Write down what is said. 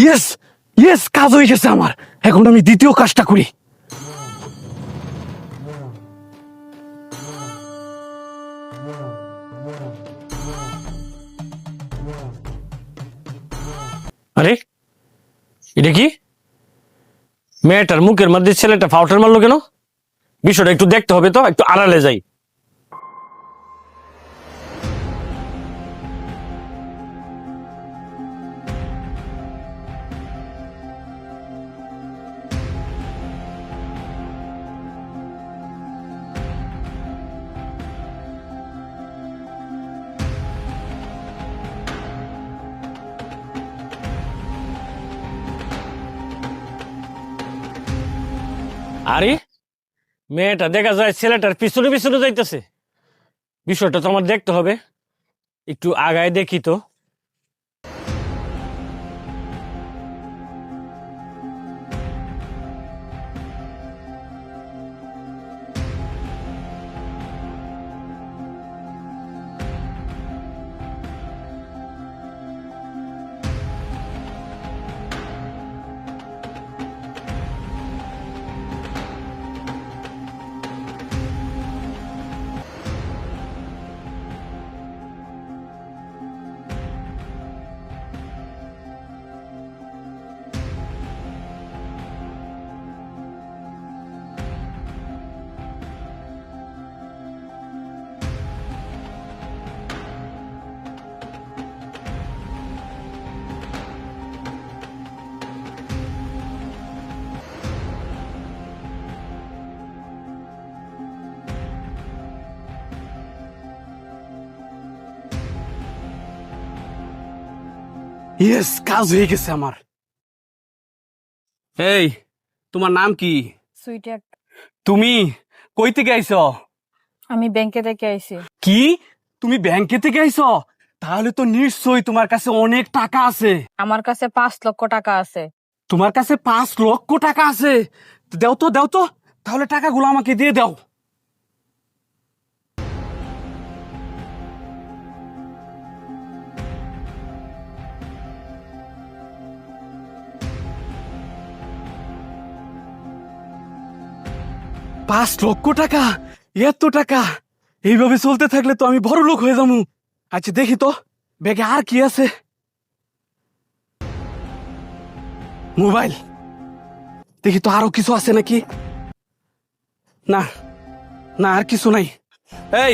Yes yes, কাজ হয়ে গেছে আমার। এখন আমি দ্বিতীয় কাজটা করি। আরে এটা কি? মেয়েটার মুখের মধ্যে ছেলেটা ফাউটার মারলো কেন? বিষয়টা একটু দেখতে হবে, তো একটু আড়ালে যাই। আরে মেয়েটা দেখা যায় ছেলেটার পিছনে পিছনে যাইতেছে। বিষয়টা তো আমার দেখতে হবে, একটু আগায় দেখি তো। ইয়েস, কাজ হয়ে গেছে আমার। এই, তোমার নাম কি? সুইটার। তুমি কই থেকে আইছো? আমি ব্যাংকে থেকে আইছি। কি, তুমি ব্যাংকে থেকে আইছো? তাহলে তো নিশ্চয়ই তোমার কাছে অনেক টাকা আছে। আমার কাছে 5 লক্ষ টাকা আছে। তোমার কাছে 5 লক্ষ টাকা আছে? তো দাও তো, দাও তো, তাহলে টাকাগুলো আমাকে দিয়ে দাও। $5 লক্ষ? এত টাকা! এইভাবে চলতে থাকলে তো আমি বড় লোক হয়ে যাবো। আচ্ছা দেখি তো ব্যাগে আর কি আছে। মোবাইল, দেখি তো আরো কিছু আছে নাকি। না না, আর কিছু নাই। এই,